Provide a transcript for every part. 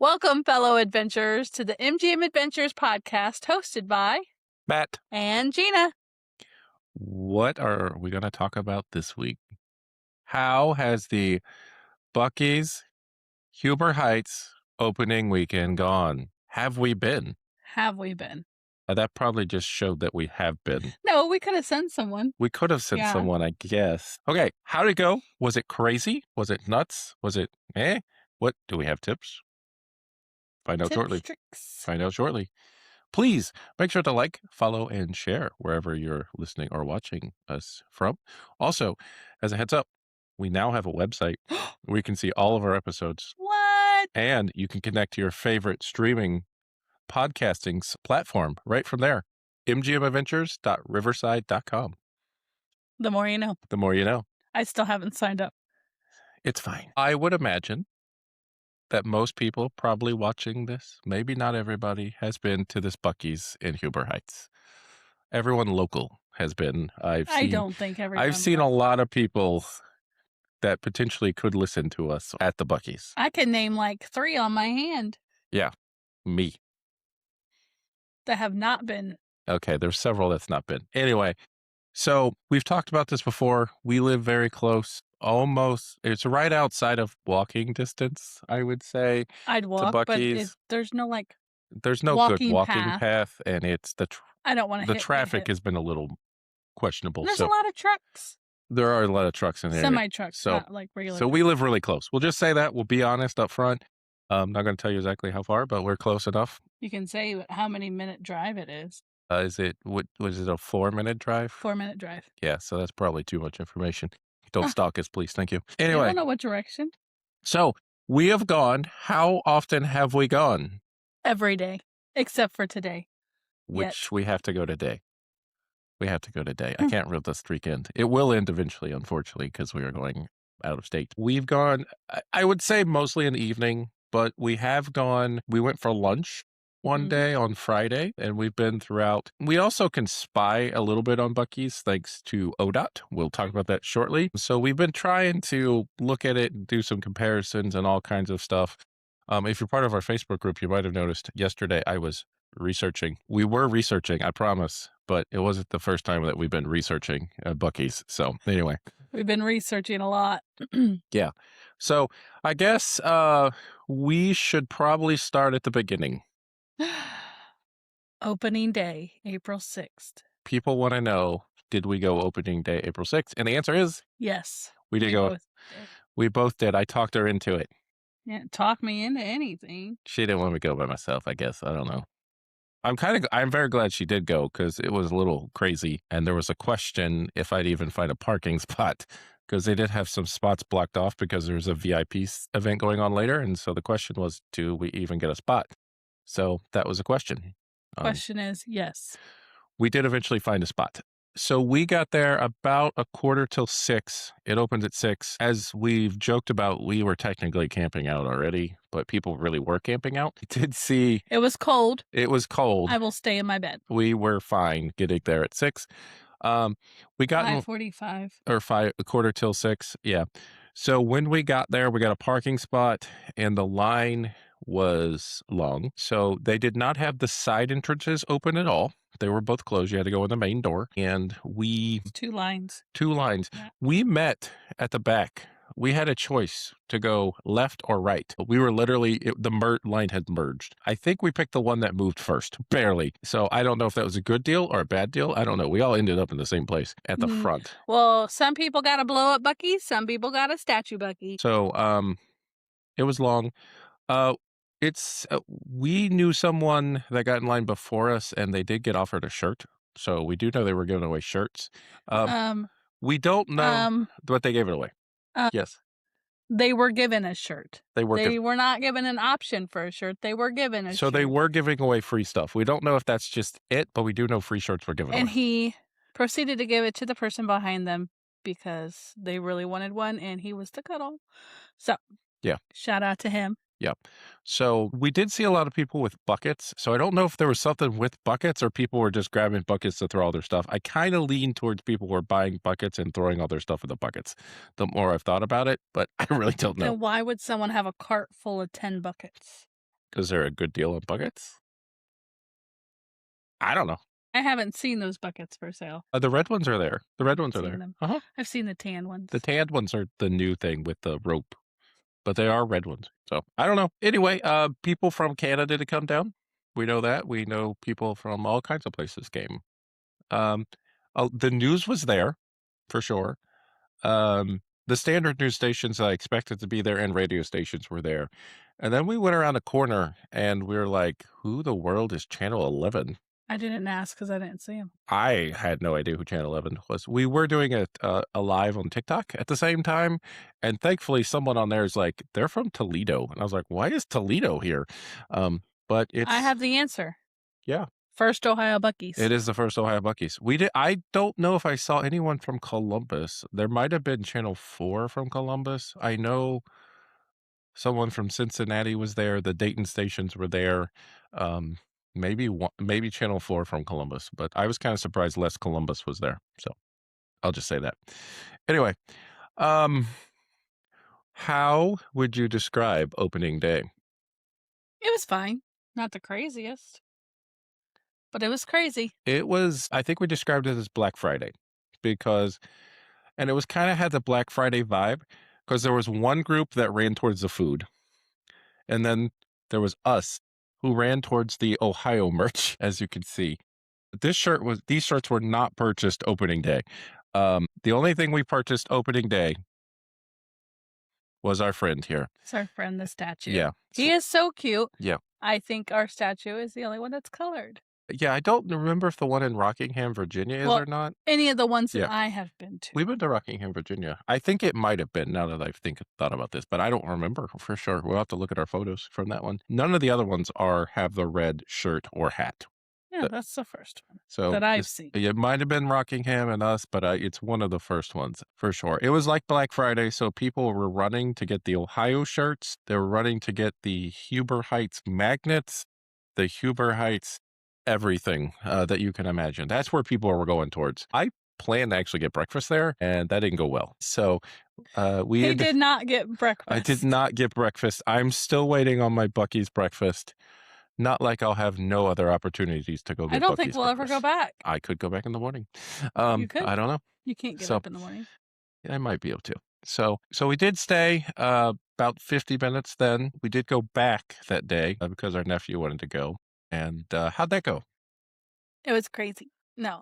Welcome, fellow adventurers, to the MGM Adventures podcast hosted by Matt, and Gina. what are we going to talk about this week? How has the Buc-ees Huber Heights opening weekend gone? Have we been? Have we been? That probably just showed that we have been. No, we could have sent someone. We could have sent Yeah. someone, I guess. Okay, how did it go? Was it crazy? Was it nuts? Was it What? Do we have tips? Find out shortly. Tricks. Find out shortly. Please make sure to like, follow, and share wherever you're listening or watching us from. Also, as a heads up, we now have a website where you can see all of our episodes. What? And you can connect to your favorite streaming podcasting platform right from there. mgmadventures.riverside.com. The more you know. The more you know. I still haven't signed up. It's fine. I would imagine that most people probably watching this, maybe not everybody, has been to this Buc-ees in Huber Heights. Everyone local has been. I don't think everyone. I've seen a lot of people that potentially could listen to us at the Buc-ees. I can name like 3 on my hand. Yeah, me. That have not been. Okay, there's several that's not been. Anyway, so we've talked about this before. We live very close. It's right outside of walking distance, I would say. I'd walk, but there's no there's no good walking path, and it's I don't want to. The traffic has been a little questionable. There's a lot of trucks. There are a lot of trucks in there. Semi-trucks, not like regular. So we live really close. We'll just say that. We'll be honest up front. I'm not going to tell you exactly how far, but we're close enough. You can say how many minute drive it is. Was it a 4-minute drive? 4-minute drive. Yeah, so that's probably too much information. Don't stalk us, please. Thank you. Anyway. I don't know what direction. So we have gone. How often have we gone? Every day, except for today. Which we have to go today. We have to go today. I can't let the streak end. It will end eventually, unfortunately, because we are going out of state. We've gone, I would say mostly in the evening, but we have gone, we went for lunch one day on Friday, and we've been throughout. We also can spy a little bit on Buc-ees thanks to ODOT. We'll talk about that shortly. So we've been trying to look at it and do some comparisons and all kinds of stuff. If you're part of our Facebook group, you might have noticed yesterday I was researching. We were researching, I promise, but it wasn't the first time that we've been researching Buc-ees. So anyway. We've been researching a lot. Yeah. So I guess we should probably start at the beginning. Opening day, April 6th. People want to know, did we go opening day, April 6th? And the answer is yes. We did go. We both did. I talked her into it. Yeah, talk me into anything. She didn't want me to go by myself, I guess. I don't know. I'm very glad she did go because it was a little crazy. And there was a question if I'd even find a parking spot because they did have some spots blocked off because there's a VIP event going on later. And so the question was, do we even get a spot? So that was a question. Question is, yes. We did eventually find a spot. So we got there about 6:15. It opens at 6. As we've joked about, we were technically camping out already, but people really were camping out. We did see. It was cold. It was cold. I will stay in my bed. We were fine getting there at 6. We got 5:45 or 5:15. Yeah. So when we got there, we got a parking spot, and the line was long. So they did not have the side entrances open at all. They were both closed. You had to go in the main door. And 2 lines. 2 lines. Yeah. We met at the back. We had a choice to go left or right. We were literally, the line had merged. I think we picked the one that moved first, barely. So I don't know if that was a good deal or a bad deal. I don't know. We all ended up in the same place at the front. Well, some people got a blow up Buc-ee. Some people got a statue Buc-ee. So it was long. We knew someone that got in line before us, and they did get offered a shirt. So we do know they were giving away shirts. We don't know, but they gave it away. Yes. They were given a shirt. They were not given an option for a shirt. They were given a shirt. So they were giving away free stuff. We don't know if that's just it, but we do know free shirts were given away. And he proceeded to give it to the person behind them because they really wanted one, and he was the cuddle. So yeah, shout out to him. Yep. So we did see a lot of people with buckets. So I don't know if there was something with buckets or people were just grabbing buckets to throw all their stuff. I kind of lean towards people who are buying buckets and throwing all their stuff in the buckets the more I've thought about it, but I really don't know. And why would someone have a cart full of 10 buckets? 'Cause they're a good deal on buckets? I don't know. I haven't seen those buckets for sale. The red ones are there. The I red haven't ones are seen there. them. Uh-huh. I've seen the tan The ones. tanned ones are the new thing with the rope, but they are red ones. So, I don't know. Anyway, people from Canada to come down. We know that. We know people from all kinds of places came. Um, the news was there for sure. The standard news stations I expected to be there and radio stations were there. And then we went around a corner and we were like, who the world is Channel 11? I didn't ask because I didn't see them. I had no idea who Channel 11 was. We were doing a live on TikTok at the same time, and thankfully someone on there is like, "They're from Toledo." And I was like, "Why is Toledo here?" But I it's have the answer. yeah, First Ohio it Buc-ees. is the first Ohio Buc-ees. I don't know if I saw anyone from Columbus. There might have been Channel 4 from Columbus. I know someone from Cincinnati was there, the Dayton stations were there. Um, maybe Channel 4 from Columbus, but I was kinda surprised less Columbus was there. So I'll just say that. Anyway, um, how would you describe opening day? It was fine. Not the craziest, but it was crazy. It was I think we described it as Black Friday because and it was kinda had the Black Friday vibe because there was one group that ran towards the food, and then there was us who ran towards the Ohio merch, as you can see. These shirts were not purchased opening day. The only thing we purchased opening day was our friend here. It's our friend, the statue. Yeah. He is so cute. Yeah. I think our statue is the only one that's colored. Yeah, I don't remember if the one in Rockingham, Virginia is Well, or not. any of the ones that Yeah. I have been We've to. been to Rockingham, Virginia. I think it might have been now that thought about this, but I don't remember for sure. We'll have to look at our photos from that one. None of the other ones have the red shirt or hat. Yeah, That that's the first one So that I've this seen. it might have been Rockingham and us, but it's one of the first ones for sure. It was like Black Friday, so people were running to get the Ohio shirts. They were running to get the Huber Heights magnets, the Huber Heights everything that you can imagine. That's where people were going towards. I planned to actually get breakfast there, and that didn't go well. So we He ended. did not get I did breakfast. not get breakfast. I'm still waiting on my Buc-ee's breakfast. Not like I'll have no other opportunities to go I get don't think Buc-ee's we'll ever go breakfast. back. I could go back in the morning. You could. I don't know. You can't get So up in the morning. I might be able to. So we did stay about 50 minutes then. We did go back that day because our nephew wanted to go. And how'd that go? It was crazy. No.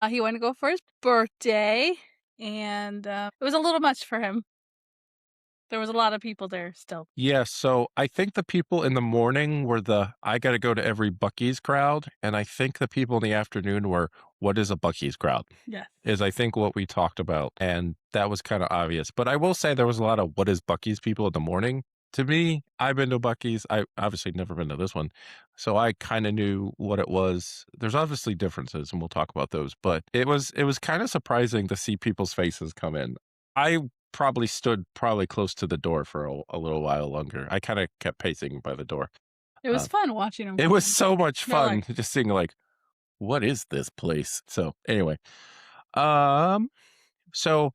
He wanted to go for his birthday, and it was a little much for him. There was a lot of people there still. Yeah, so I think the people in the morning were the I gotta go to every Buc-ee's crowd. And I think the people in the afternoon were what is a Buc-ee's crowd? Yes. Is I think what we talked about. And that was kind of obvious. But I will say there was a lot of what is Buc-ee's people in the morning. To me, I've been to Buc-ee's. I obviously never been to this one. So I kind of knew what it was. There's obviously differences and we'll talk about those, but it was kind of surprising to see people's faces come in. I probably stood close to the door for a little while longer. I kind of kept pacing by the door. It was fun watching him It come was in. so much They're fun like, just seeing like, what is this place? So anyway, um, so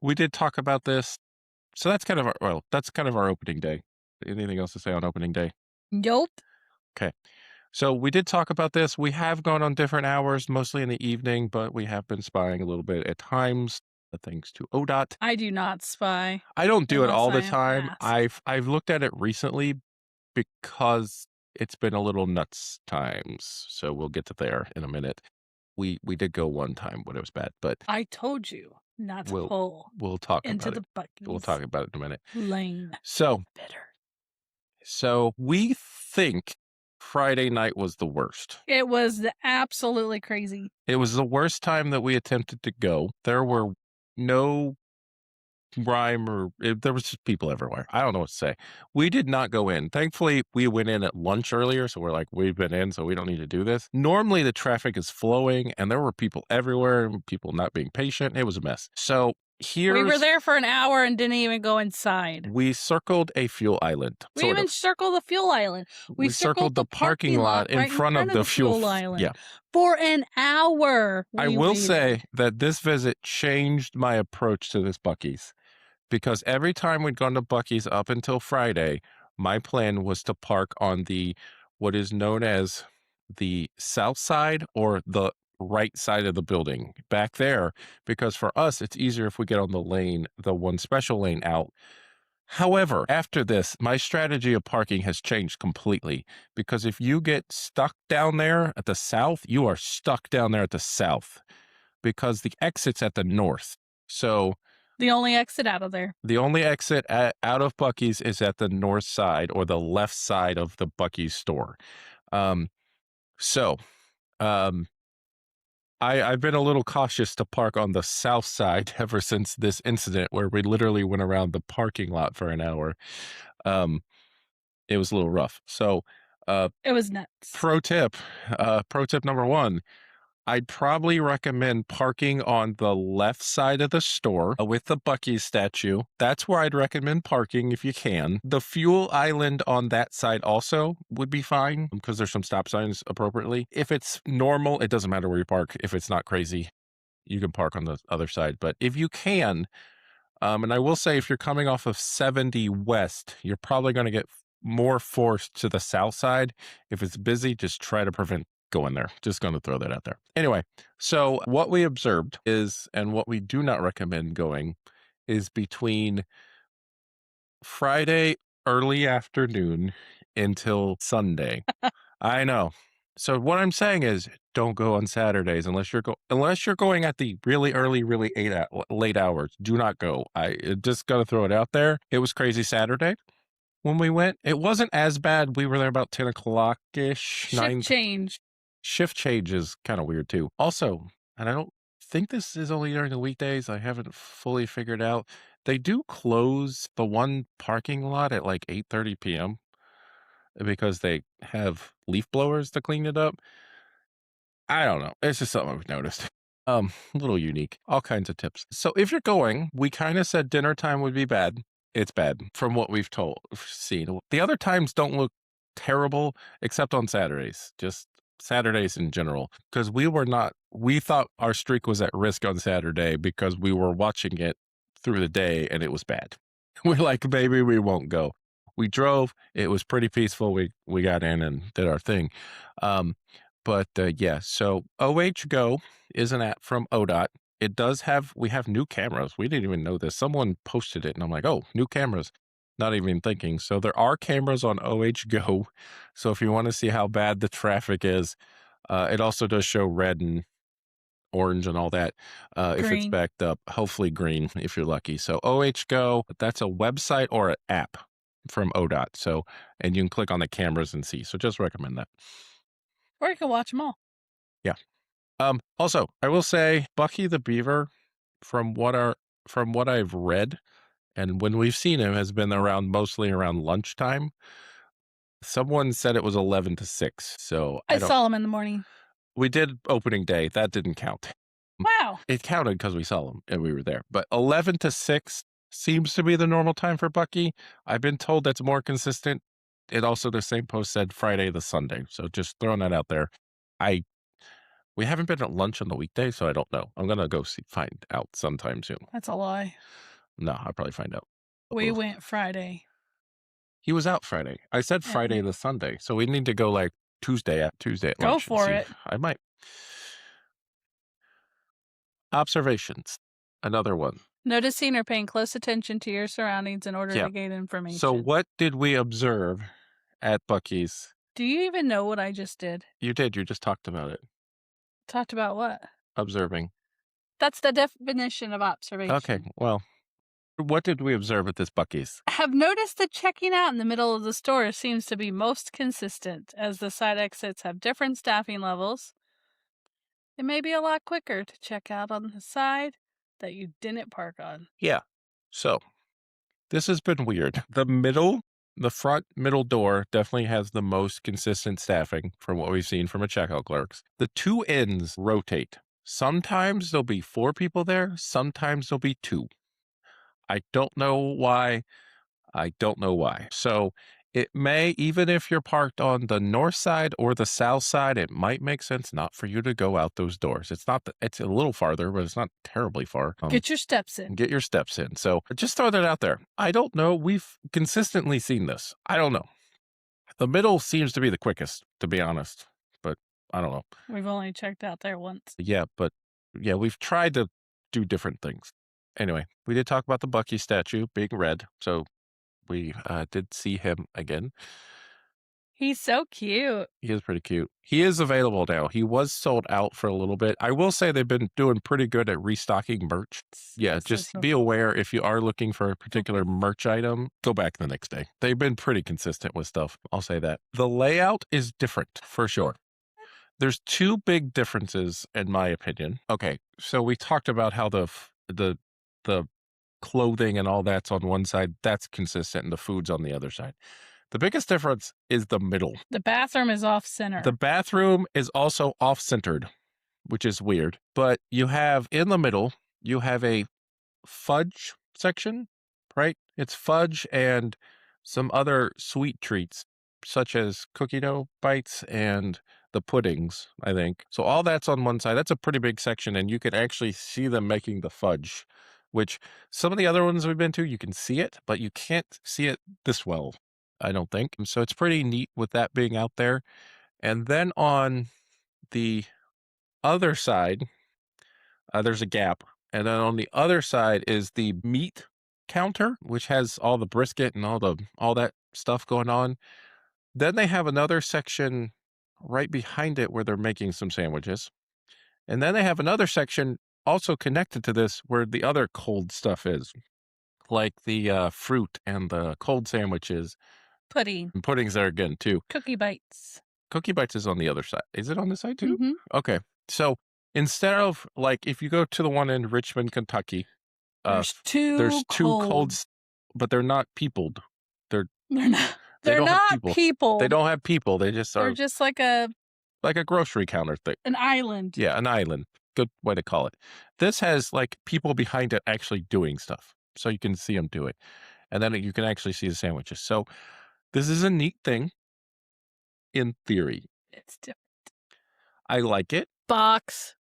we did talk about this. So that's kind of our opening day. Anything else to say on opening day? "Nope." Okay. So we did talk about this. We have gone on different hours, mostly in the evening, but we have been spying a little bit at times, thanks to ODOT. I do not spy I don't do it unless all I the am time. asked. I've looked at it recently because it's been a little nuts times. So we'll get to there in a minute. We did go one time when it was bad, but I told you not to we'll pull we'll talk into about it. the We'll Buc-ee's talk about it in a minute. lane. So Bitter. so we think Friday night was the worst. It was absolutely crazy. It was the worst time that we attempted to go. There were no there was just people everywhere. I don't know what to say. We did not go in. Thankfully, we went in at lunch earlier, so we're like, we've been in, so we don't need to do this. Normally, the traffic is flowing, and there were people everywhere, and people not being patient. It was a mess. So We were here's there for an hour and didn't even go inside. we circled a fuel island, We sort even of. circled the fuel island. We circled circled the the parking lot in right in front of the fuel f island. yeah. For an hour, I we will say waited. that this visit changed my approach to this Buc-ee's because every time we'd gone to Buc-ee's up until Friday, My plan was to park on the what is known as the south side or the right side of the building back there, because for us, it's easier if we get on the lane, the one special lane out. However, after this, my strategy of parking has changed completely because if you get stuck down there at the south, you are stuck down there at the south because the exit's at the north. So The only exit out of there. the only exit out of Buc-ee's is at the north side or the left side of the Buc-ee's store. Um, so um, I've been a little cautious to park on the south side ever since this incident where we literally went around the parking lot for an hour. Um, it was a little rough. So, uh, It was nuts. pro tip, pro tip number one, I'd probably recommend parking on the left side of the store with the Buc-ee's statue. That's where I'd recommend parking if you can. The fuel island on that side also would be fine because there's some stop signs appropriately. If it's normal, it doesn't matter where you park. If it's not crazy, you can park on the other side. But if you can, and I will say if you're coming off of 70 West, you're probably going to get more forced to the south side. If it's busy, just try to prevent going there. Just going to throw that out there. Anyway, so what we observed is, and what we do not recommend going is between Friday early afternoon until Sunday. I know. So what I'm saying is don't go on Saturdays unless you're going at the really early, really late hours. Do not go. Just got to throw it out there. It was crazy Saturday when we went. It wasn't as bad. We were there about 10 o'clock ish, Shift 9. change. Shift change is kind of weird too. Also, and I don't think this is only during the weekdays. I haven't fully figured out. They do close the one parking lot at like 8:30 p.m. because they have leaf blowers to clean it up. I don't know. It's just something I've noticed. A little unique. All kinds of tips. So if you're going, we kind of said dinner time would be bad. It's bad from what seen. The other times don't look terrible except on Saturdays. Just Saturdays in general. Because we thought our streak was at risk on Saturday because we were watching it through the day and it was bad. We're like, maybe we won't go. We drove. It was pretty peaceful. We got in and did our thing. Um, yeah, so OH Go is an app from ODOT. We have new cameras. We didn't even know this. Someone posted it and I'm like, oh, new cameras. Not even thinking. So there are cameras on OH Go. So if you want to see how bad the traffic is, it also does show red and orange and all that. If it's Green. backed up, hopefully green if you're lucky. So OH Go, that's a website or an app from ODOT. So, and you can click on the cameras and see. So just recommend that. Or you can watch them all. Yeah. Also, I will say Bucky the Beaver, from what I've read, and when we've seen him, has been around mostly around lunchtime. Someone said it was 11 to 6, so I I don't. saw them in the morning. We did opening day. That didn't count. Wow. It counted because we saw him and we were there. But 11 to 6 seems to be the normal time for Bucky. I've been told that's more consistent. It also, the same post said Friday to Sunday. So just throwing that out there. I We haven't been at lunch on the weekday, so I don't know. I'm gonna go find out sometime soon. That's a lie. No, I'll probably find out. We Ugh. went Friday He was out Friday. I said at Friday noon. to Sunday, so we need to go like Tuesday at Go lunch and for see. it. I might. Observations. Another one. Noticing or paying close attention to your surroundings in order Yeah. to gain So information. what did we observe at Buc-ee's? Do you even know what I just did? You did. You just talked about it. Talked about what? Observing. That's the definition of Okay. observation. Well, what did we observe at this Buc-ee's? I have noticed that checking out in the middle of the store seems to be most consistent, as the side exits have different staffing levels. It may be a lot quicker to check out on the side that you didn't park on. Yeah. So this has been weird. The front middle door definitely has the most consistent staffing from what we've seen from a checkout clerks. The two ends rotate. Sometimes there'll be 4 people there, sometimes there'll be 2. I don't know why. I don't know why. So It may, even if you're parked on the north side or the south side, it might make sense not for you to go out those doors. It's not that it's a little farther, but it's not terribly far. Get your steps in. Get your steps in. So just throw that out there. I don't know. We've consistently seen this. I don't know. The middle seems to be the quickest, to be honest, but I don't know. We've only checked out there once. Yeah, but yeah, we've tried to do different things. Anyway, we did talk about the Buc-ee statue being red, so we did see him again. He's so cute. He is pretty cute. He is available now. He was sold out for a little bit. I will say they've been doing pretty good at restocking merch. Yeah, just be aware if you are looking for a particular merch item, go back the next day. They've been pretty consistent with stuff. I'll say that. The layout is different for sure. There's two big differences in my opinion. Okay, so we talked about how the clothing and all that's on one side, that's consistent, and the food's on the other side. The biggest difference is the middle. The bathroom is off center. The bathroom is also off centered, which is weird. But you have in the middle, you have a fudge section, right? It's fudge and some other sweet treats, such as cookie dough bites and the puddings, I think. So all that's on one side. That's a pretty big section, and you can actually see them making the fudge, which some of the other ones we've been to, you can see it, but you can't see it this well, I don't think. So it's pretty neat with that being out there. And then on the other side, there's a gap. And then on the other side is the meat counter, which has all the brisket and all that stuff going on. Then they have another section right behind it where they're making some sandwiches. And then they have another section also connected to this where the other cold stuff is, like the fruit and the cold sandwiches. Pudding. And puddings there again, too. Cookie bites. Cookie bites is on the other side. Is it on this side, too? Mm-hmm. Okay. So instead of, like, if you go to the one in Richmond, Kentucky, there's two colds, but they're not peopled. They're not. They're not people. They don't have people. They just are. They're just like a grocery counter thing. An island. Yeah, an island. Good way to call it. This has like people behind it actually doing stuff. So you can see them do it. And then you can actually see the sandwiches. So this is a neat thing in theory. It's different. I like it. Box.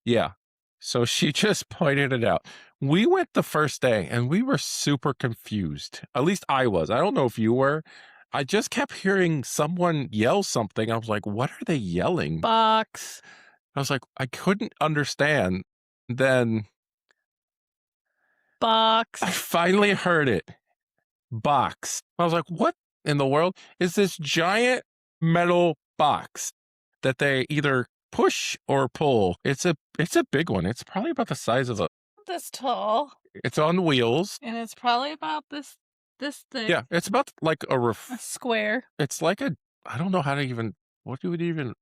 Yeah. So she just pointed it out. We went the first day and we were super confused. At least I was. I don't know if you were. I just kept hearing someone yell something. I was like, what are they yelling? Box. I was like, I couldn't understand. Then box. I finally heard it. Box. I was like, what in the world is this giant metal box that they either push or pull? It's a big one. It's probably about the size of this tall. It's on wheels. And it's probably about this thick. Yeah, it's about like a square. It's like I don't know how to even,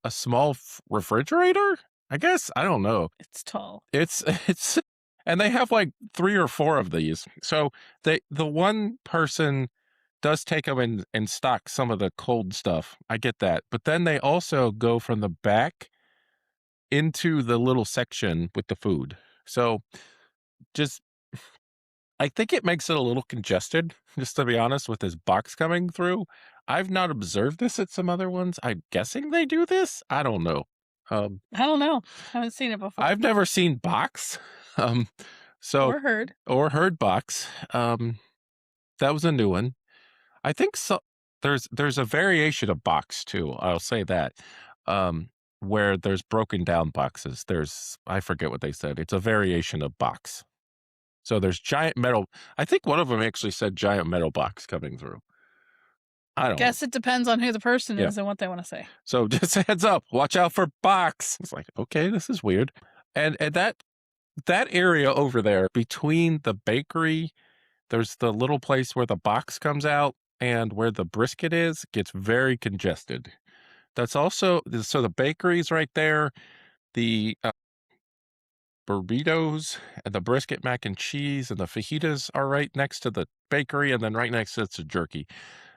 a small refrigerator? I guess. I don't know. It's tall. It's, and they have like 3 or 4 of these. So the one person does take them and stock some of the cold stuff. I get that. But then they also go from the back into the little section with the food. So I think it makes it a little congested, just to be honest, with this box coming through. I've not observed this at some other ones. I'm guessing they do this. I don't know. I don't know. I haven't seen it before. I've never seen box. Or heard box. That was a new one. I think so. There's a variation of box too. I'll say that. Where there's broken down boxes. I forget what they said. It's a variation of box. So there's giant metal. I think one of them actually said giant metal box coming through. I don't guess it depends on who the person is and what they want to say. So just a heads up, watch out for box. It's like, okay, this is weird. And that area over there between the bakery, there's the little place where the box comes out and where the brisket is, gets very congested. That's also, so the bakery's right there. The burritos and the brisket mac and cheese and the fajitas are right next to the bakery, and then right next to it's a jerky.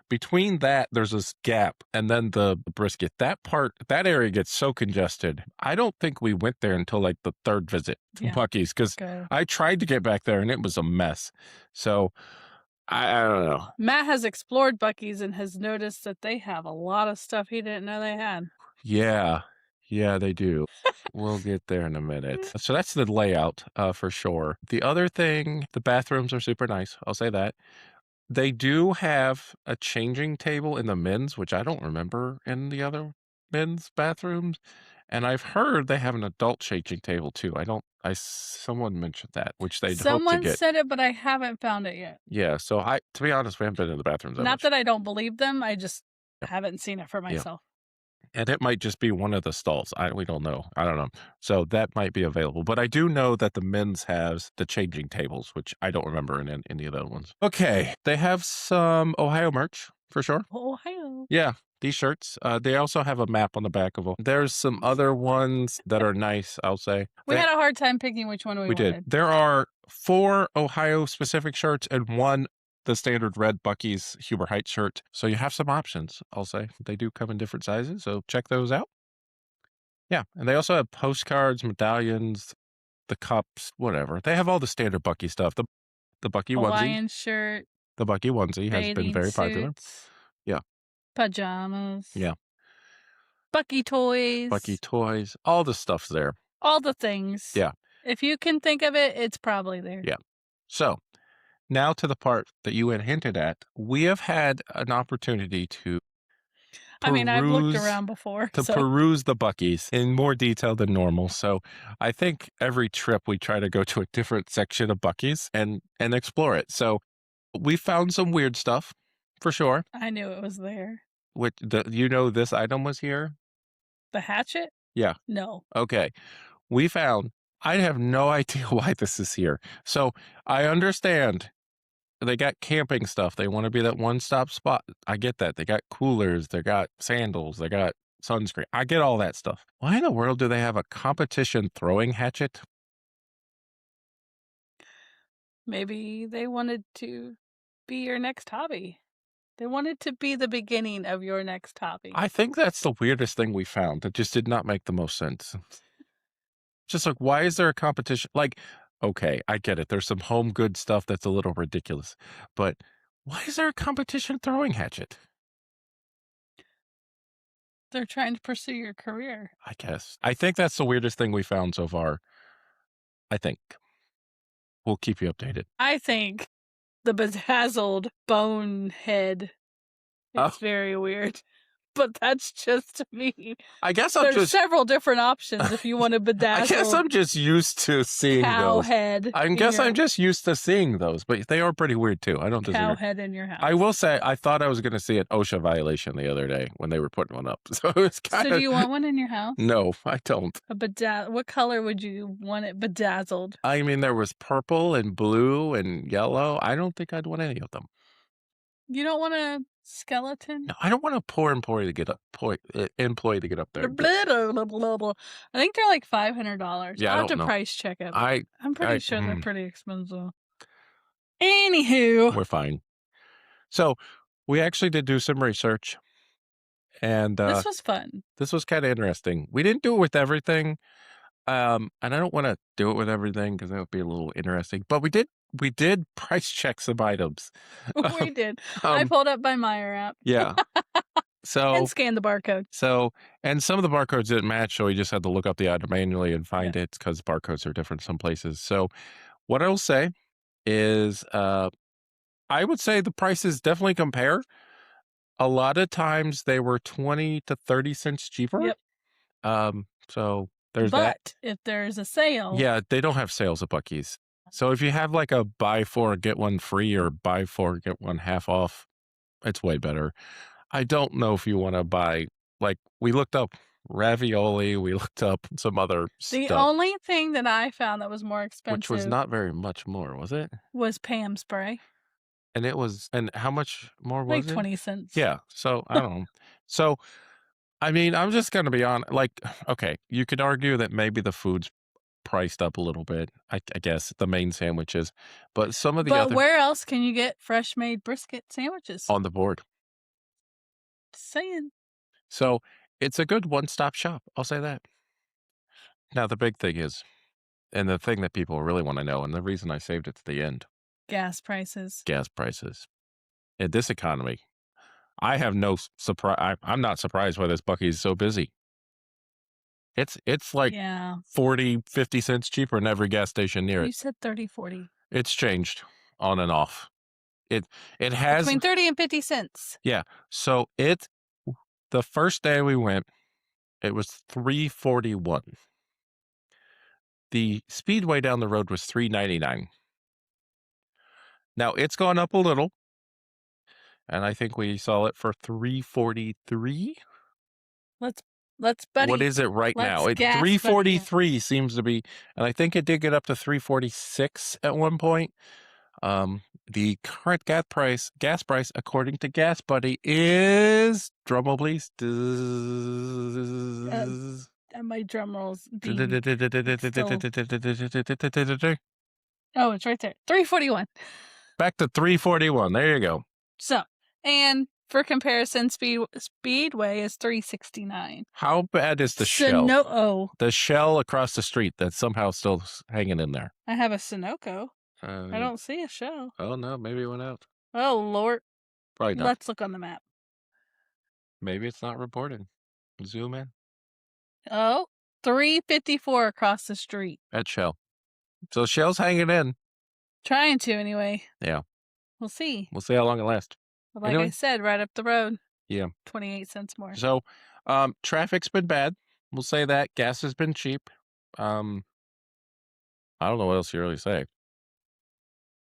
Between that, there's this gap, and then the brisket. That area gets so congested. I don't think we went there until like the 3rd visit to Buc-ee's, because I tried to get back there and it was a mess. So I don't know. Matt has explored Buc-ee's and has noticed that they have a lot of stuff he didn't know they had. Yeah. Yeah, they do. We'll get there in a minute. So that's the layout, for sure. The other thing, the bathrooms are super nice. I'll say that. They do have a changing table in the men's, which I don't remember in the other men's bathrooms. And I've heard they have an adult changing table too. Someone mentioned that, which they'd hope to Someone get. said it, but I haven't found it yet. Yeah. So to be honest, we haven't been in the bathrooms that Not much. that I don't believe them, I just Yeah. haven't seen it for Yeah. myself. And it might just be one of the stalls. We don't know. I don't know. So that might be available. But I do know that the men's has the changing tables, which I don't remember in any of the other ones. Okay. They have some Ohio merch for sure. Ohio. Yeah. These shirts. They also have a map on the back of them. There's some other ones that are nice, I'll say. We had a hard time picking which one we We did. wanted. There are 4 Ohio specific shirts and 1 the standard red Buc-ee's Huber Heights shirt. So you have some options, I'll say. They do come in different sizes, so check those out. Yeah, and they also have postcards, medallions, the cups, whatever. They have all the standard Buc-ee stuff. The Buc-ee onesie, Hawaiian shirt, the Buc-ee onesie has been bathing very popular. suits, Yeah, pajamas, yeah. Buc-ee Buc-ee toys, toys, all the stuff's there. all the things. Yeah, If you can think of it, it's probably there. yeah. So now to the part that you had hinted at. We have had an opportunity I mean, I've looked peruse around before, to so peruse the Buc-ees in more detail than normal. So I think every trip we try to go to a different section of Buc-ees and explore it. So we found some weird stuff for sure. I knew it was there. This item was here? The hatchet? Yeah. No. Okay. We found I have no idea why this is here. So I understand they got camping stuff. They want to be that one-stop spot. I get that. They got coolers, they got sandals, they got sunscreen. I get all that stuff. Why in the world do they have a competition throwing hatchet? Maybe they wanted to be your next hobby. They wanted to be the beginning of your next hobby. I think that's the weirdest thing we found. That just did not make the most sense. Just like, why is there a competition? Like, okay, I get it. There's some home good stuff that's a little ridiculous, but why is there a competition throwing hatchet? They're trying to pursue your career. I guess. I think that's the weirdest thing we found so far. I think. We'll keep you updated. I think the bedazzled bone head Oh, is very weird, but that's just me. I guess I'm There's just several different options if you want to I guess bedazzle I'm just used to seeing cow those. head. I in guess your- I'm just used to seeing those, but they are pretty weird too. I don't cow disagree. head in your house. I will say I thought I was going to see an OSHA violation the other day when they were putting one up. So it's So kind do of you want one in your house? No, I don't. What color would you want it bedazzled? I mean, there was purple and blue and yellow. I don't think I'd want any of them. You don't want a skeleton? No, I don't want a poor employee to get up there. Blah, blah, blah, blah, blah. I think they're like $500. Yeah, I I'll have to don't know. price check it. I I'm pretty I sure they're pretty expensive. Anywho, we're fine. So we actually did do some research, and this was fun. this was kind of interesting. We didn't do it with everything, and I don't want to do it with everything because that would be a little interesting. But we did price check some items. We did. I Um, pulled up my Meyer app yeah. So and scanned the barcode. and some of the barcodes didn't match, so we just had to look up the item manually and find it because barcodes are different some places. So what I will say is, I would say the prices definitely compare. A lot of times they were 20 to 30 cents cheaper. Yep. So there's that. But if there's a sale, Yeah, they don't have sales at Buc-ee's. So if you have like a buy 4 get 1 free or buy 4 get 1 half off, it's way better. I don't know if you want to buy, like, we looked up ravioli, we looked up some other the stuff, only thing that I found that was more expensive which was not very much more, was it? was Pam spray, And how much more like was it? 20 cents. Yeah. So I don't know. So I mean, I'm just gonna be on like, okay, you could argue that maybe the food's priced up a little bit. I guess the main sandwiches, but some of the But other where else can you get fresh made brisket sandwiches? on the board. Just saying. So it's a good one-stop shop. I'll say that. Now the big thing is, and the thing that people really want to know, and the reason I saved it to the end, Gas prices. Gas prices. In this economy, I have no surprise. I'm not surprised why this Buc-ee's is so busy. It's like Yeah. 40, 50 cents cheaper in every gas station near You it. said 30, 40. It's changed on and off. It has Between 30 and 50 cents. Yeah. So the first day we went, it was $3.41. The Speedway down the road was $3.99. Now it's gone up a little, and I think we saw it for $3.43. Let's buddy. What is it right now? Let's gas buddy. $3.43 seems to be, and I think it did get up to $3.46 at one point. The current gas price, according to Gas Buddy, is drumroll please. And my drum rolls being Oh, it's right there. 341. Back to 341. There you go. So, and for comparison, Speedway is 369. How bad is the shell? Oh, The shell across the street that's somehow still hanging in there. I have a Sunoco. I don't see a shell. Oh no, maybe it went out. Oh Lord. Probably not. Let's look on the map. Maybe it's not reporting. Zoom in. Oh, 354 across the street. At Shell. So Shell's hanging in. Trying to anyway. Yeah. We'll see. We'll see how long it lasts. But like I said, right up the road. Yeah. 28 cents more. So traffic's been bad. We'll say that. Gas has been cheap. I don't know what else you really say.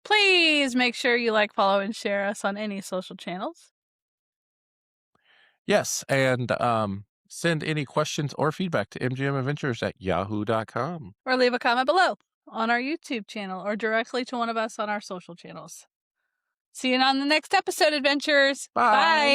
Please make sure you like, follow, and share us on any social channels. Yes, and send any questions or feedback to mgmadventures@yahoo.com. Or leave a comment below on our YouTube channel or directly to one of us on our social channels. See you on the next episode, adventures. Bye. Bye.